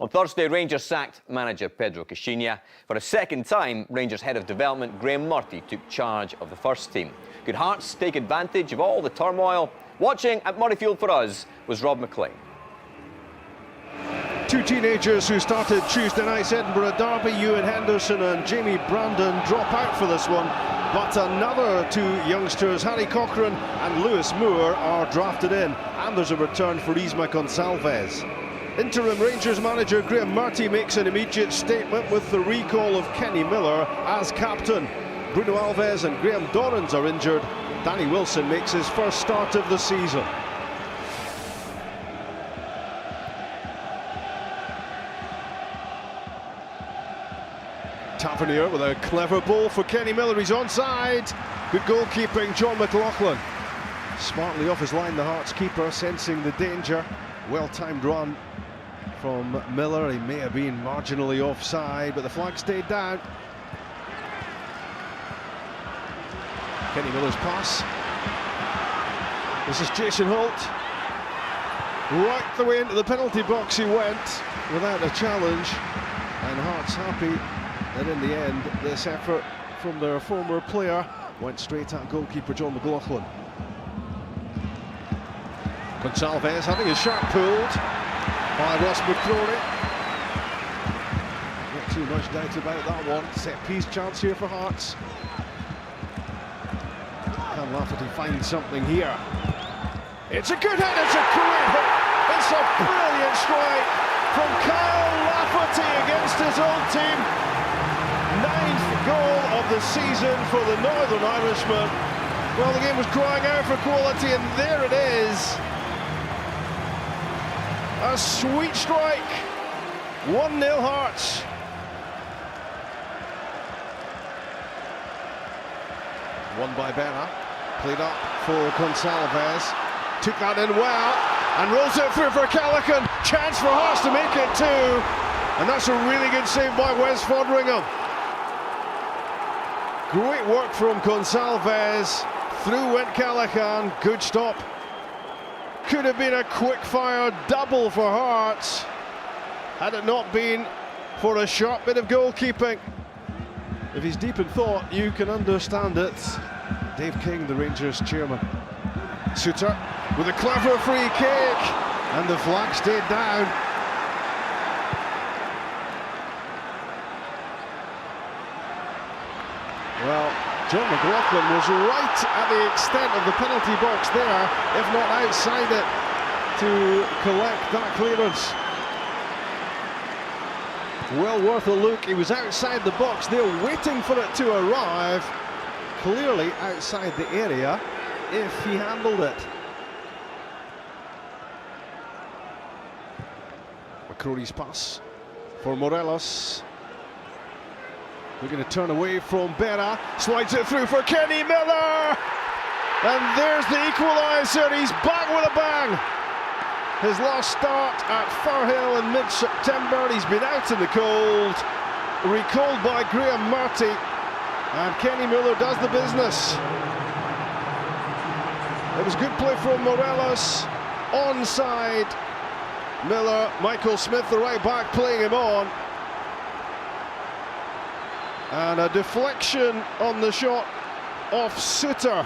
On Thursday, Rangers sacked manager Pedro Caixinha. For a second time, Rangers head of development Graeme Murty took charge of the first team. Could Hearts take advantage of all the turmoil? Watching at Murrayfield for us was Rob McLean. Two teenagers who started Tuesday night's Edinburgh derby, Ewan Henderson and Jamie Brandon, drop out for this one. But another two youngsters, Harry Cochrane and Lewis Moore, are drafted in. And there's a return for Isma Gonçalves. Interim Rangers manager Graeme Murty makes an immediate statement with the recall of Kenny Miller as captain. Bruno Alves and Graham Dorrans are injured. Danny Wilson makes his first start of the season. Tavernier with a clever ball for Kenny Miller. He's onside. Good goalkeeping, John McLaughlin. Smartly off his line, the Hearts keeper, sensing the danger. Well-timed run from Miller. He may have been marginally offside, but the flag stayed down. Kenny Miller's pass. This is Jason Holt. Right the way into the penalty box he went without a challenge. And Hearts happy that in the end this effort from their former player went straight at goalkeeper John McLaughlin. Gonçalves having his shirt pulled by Ross McCrory. Not too much doubt about that one. Set piece chance here for Hearts. Can Lafferty find something here? It's a good hit, it's a great hit. It's a brilliant strike from Kyle Lafferty against his old team. 9th goal of the season for the Northern Irishman. Well, the game was crying out for quality, and there it is. A sweet strike. 1-0 Hearts. Won by Berra. Played up for Gonçalves. Took that in well and rolls it through for Callaghan. Chance for Hearts to make it too. And that's a really good save by Wes Foderingham. Great work from Gonçalves. Through went Callaghan. Good stop. Could have been a quick-fire double for Hearts had it not been for a sharp bit of goalkeeping. If he's deep in thought, you can understand it. Dave King, the Rangers chairman. Suter with a clever free kick, and the flag stayed down. Well, John McLaughlin was right at the extent of the penalty box there, if not outside it, to collect that clearance. Well worth a look. He was outside the box there, waiting for it to arrive. Clearly outside the area, if he handled it. McCrory's pass for Morelos. Looking to turn away from Berra, slides it through for Kenny Miller, and there's the equaliser. He's back with a bang. His last start at Firhill in mid-September. He's been out in the cold, recalled by Graeme Murty, and Kenny Miller does the business. It was good play from Morelos, onside. Miller, Michael Smith, the right back, playing him on. And a deflection on the shot off Suter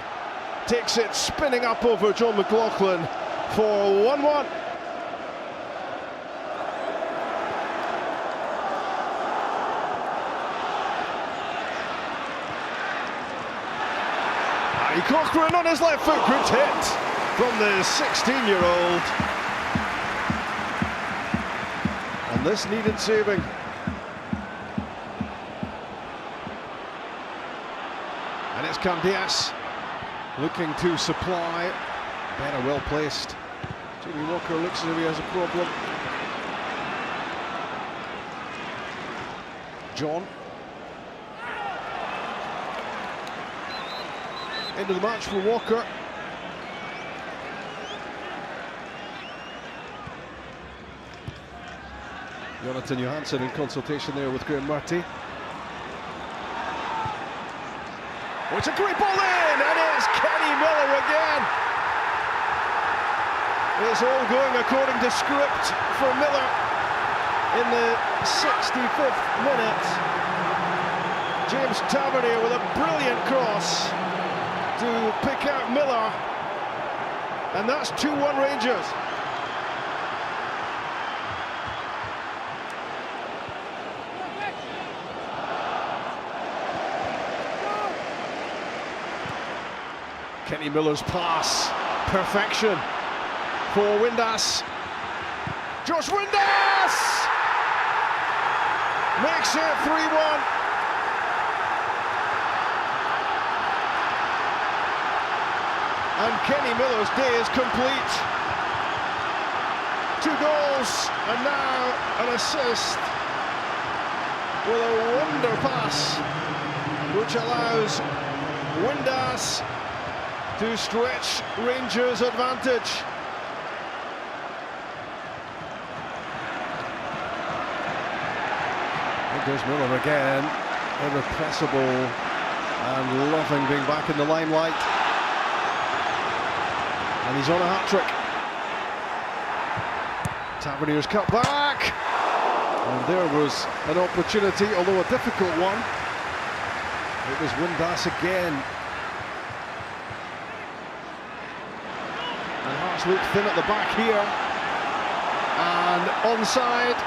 takes it spinning up over John McLaughlin for 1-1. Harry Cochrane on his left foot, good hit from the 16-year-old. And this needed saving. And it's Candias looking to supply. Better well placed. Jimmy Walker looks as if he has a problem. John. End of the match for Walker. Jonathan Johansson in consultation there with Graeme Murty. Oh, it's a great ball in, and it's Kenny Miller again. It's all going according to script for Miller. in the 65th minute. James Tavernier with a brilliant cross to pick out Miller, and that's 2-1 Rangers. Kenny Miller's pass, perfection for Windass. Josh Windass makes it 3-1. And Kenny Miller's day is complete. 2 goals and now an assist with a wonder pass, which allows Windass to stretch Rangers' advantage. There goes Miller again, irrepressible and loving being back in the limelight. And he's on a hat-trick. Tavernier's cut back. And there was an opportunity, although a difficult one. It was Windass again. And Hearts look thin at the back here. And onside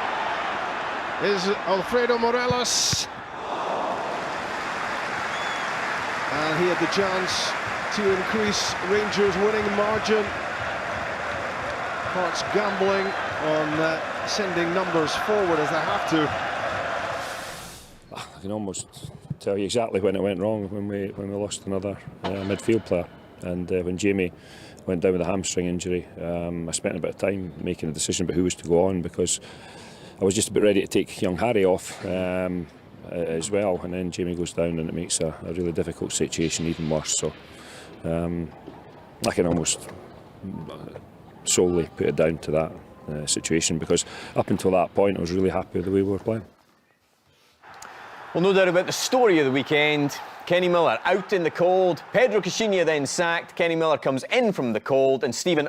is Alfredo Morelos. And he had the chance to increase Rangers' winning margin. Hearts gambling on sending numbers forward as they have to. I can almost tell you exactly when it went wrong, when we lost another midfield player, and when Jamie went down with a hamstring injury. I spent a bit of time making a decision about who was to go on, because I was just about ready to take young Harry off as well, and then Jamie goes down and it makes a really difficult situation even worse. So I can almost solely put it down to that situation, because up until that point I was really happy with the way we were playing. Well, no doubt about the story of the weekend. Kenny Miller out in the cold. Pedro Caixinha then sacked. Kenny Miller comes in from the cold. And Stephen,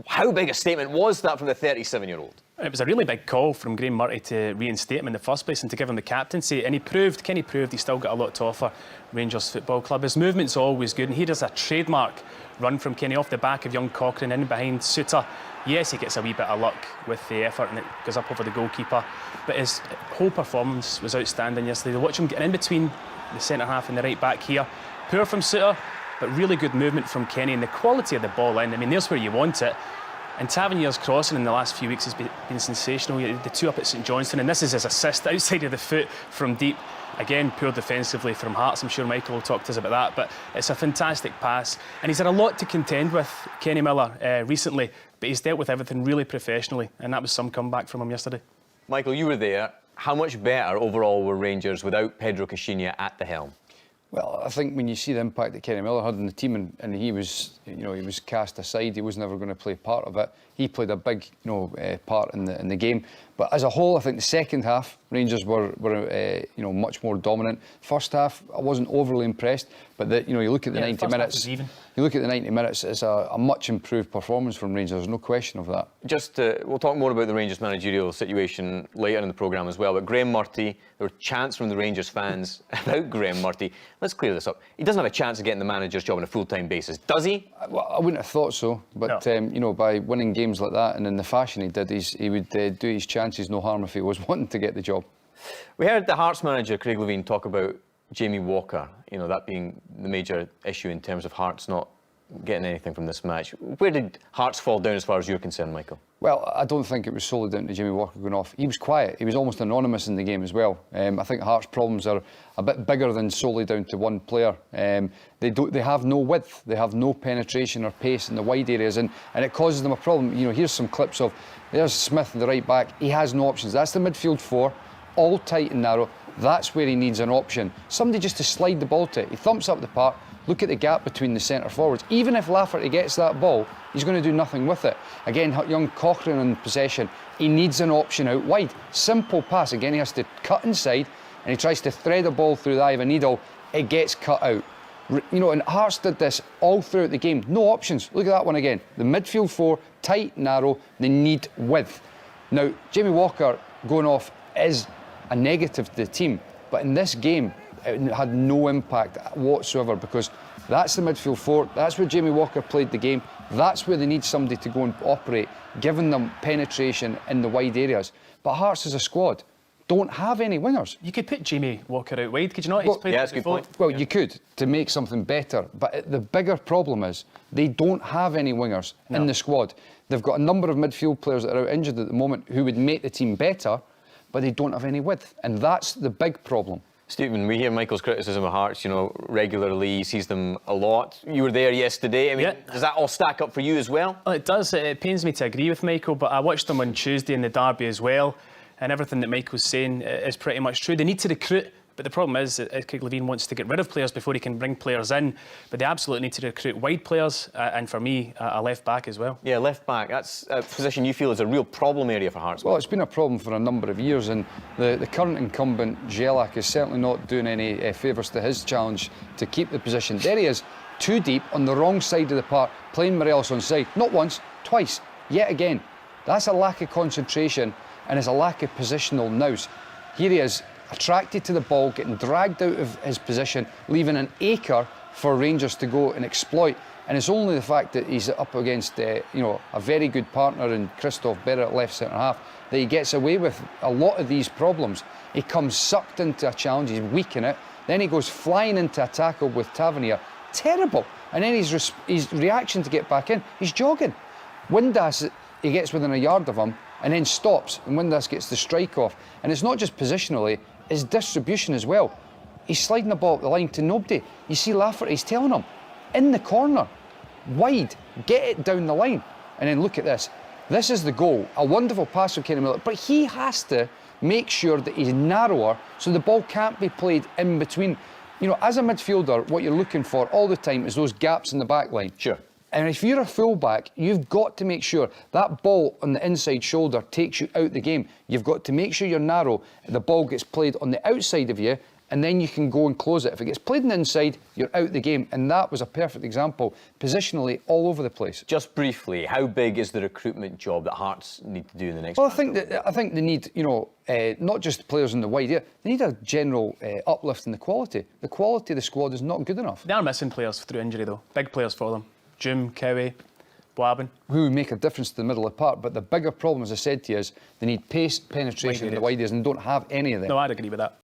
how big a statement was that from the 37-year-old? It was a really big call from Graeme Murty to reinstate him in the first place and to give him the captaincy. And Kenny proved he's still got a lot to offer Rangers Football Club. His movement's always good, and he does a trademark run from Kenny off the back of young Cochrane in behind Suter. Yes, he gets a wee bit of luck with the effort and it goes up over the goalkeeper, but his whole performance was outstanding yesterday. To watch him getting in between the centre half and the right back here, poor from Suter, but really good movement from Kenny, and the quality of the ball in. I mean, there's where you want it. And Tavernier's crossing in the last few weeks has been sensational. The 2 up at St Johnstone, and this is his assist outside of the foot from deep. Again, poor defensively from Hearts. I'm sure Michael will talk to us about that, but it's a fantastic pass. And he's had a lot to contend with, Kenny Miller, recently, but he's dealt with everything really professionally, and that was some comeback from him yesterday. Michael, you were there. How much better overall were Rangers without Pedro Caixinha at the helm? Well, I think when you see the impact that Kenny Miller had on the team, and he was, he was cast aside, he was never going to play part of it. He played a big, part in the game. But as a whole, I think the second half, Rangers were much more dominant. First half, I wasn't overly impressed, but you look at the 90 minutes. You look at the 90 minutes, it's a much improved performance from Rangers. There's no question of that. We'll talk more about the Rangers managerial situation later in the programme as well. But Graeme Murty, there were chants from the Rangers fans about Graeme Murty. Let's clear this up. He doesn't have a chance of getting the manager's job on a full-time basis, does he? Well, I wouldn't have thought so. But no. By winning games like that and in the fashion he did, he would do his chances no harm if he was wanting to get the job. We heard the Hearts manager, Craig Levein, talk about Jamie Walker, that being the major issue in terms of Hearts not getting anything from this match. Where did Hearts fall down as far as you're concerned, Michael? Well, I don't think it was solely down to Jamie Walker going off. He was quiet. He was almost anonymous in the game as well. I think Hearts' problems are a bit bigger than solely down to one player. They have no width. They have no penetration or pace in the wide areas, and it causes them a problem. Here's some clips of, there's Smith, the right back. He has no options. That's the midfield 4, all tight and narrow. That's where he needs an option. Somebody just to slide the ball to. He thumps up the park. Look at the gap between the centre forwards. Even if Lafferty gets that ball, he's going to do nothing with it. Again, young Cochrane in possession. He needs an option out wide. Simple pass. Again, he has to cut inside, and he tries to thread a ball through the eye of a needle. It gets cut out. And Hearts did this all throughout the game. No options. Look at that one again. The midfield 4, tight, narrow. They need width. Now, Jamie Walker, going off is a negative to the team. But in this game, it had no impact whatsoever because that's the midfield four. That's where Jamie Walker played the game. That's where they need somebody to go and operate, giving them penetration in the wide areas. But Hearts as a squad don't have any wingers. You could put Jamie Walker out wide, could you not? He's played that's a good before. point. Well, you could to make something better, but the bigger problem is they don't have any wingers in the squad. They've got a number of midfield players that are out injured at the moment who would make the team better, but they don't have any width, and that's the big problem. Stephen, we hear Michael's criticism of Hearts, regularly. He sees them a lot. You were there yesterday. I mean, does that all stack up for you as well? Well, it does. It pains me to agree with Michael, but I watched them on Tuesday in the derby as well, and everything that Michael's saying is pretty much true. They need to recruit, but the problem is that Craig Levein wants to get rid of players before he can bring players in, but they absolutely need to recruit wide players, and for me, a left back as well. Yeah, left back. That's a position you feel is a real problem area for Hearts. Well, it's been a problem for a number of years, and the current incumbent, Jelak, is certainly not doing any favours to his challenge to keep the position. There he is, too deep, on the wrong side of the park, playing Morelos on side. Not once, twice, yet again. That's a lack of concentration, and it's a lack of positional nous. Here he is, attracted to the ball, getting dragged out of his position, leaving an acre for Rangers to go and exploit. And it's only the fact that he's up against a very good partner in Christoph Berra at left centre half that he gets away with a lot of these problems. He comes sucked into a challenge, he's weak in it, then he goes flying into a tackle with Tavernier. Terrible. And then his reaction to get back in, he's jogging. Windass, he gets within a yard of him and then stops, and Windass gets the strike off. And it's not just positionally, it's distribution as well. He's sliding the ball up the line to nobody. You see Lafferty's telling him, in the corner, wide, get it down the line. And then look at this. This is the goal. A wonderful pass from Kenny Miller, but he has to make sure that he's narrower so the ball can't be played in between. As a midfielder, what you're looking for all the time is those gaps in the back line. Sure. And if you're a fullback, you've got to make sure that ball on the inside shoulder takes you out the game. You've got to make sure you're narrow. The ball gets played on the outside of you, and then you can go and close it. If it gets played on the inside, you're out the game. And that was a perfect example, positionally all over the place. Just briefly, how big is the recruitment job that Hearts need to do in the next? Well, I think they need, not just players in the wide area. They need a general uplift in the quality. The quality of the squad is not good enough. They are missing players through injury, though. Big players for them. Jim, Cowie, Boabin. Who would make a difference to the middle of the park. But the bigger problem, as I said to you, is they need pace, penetration in the wide areas and don't have any of them. No, I'd agree with that.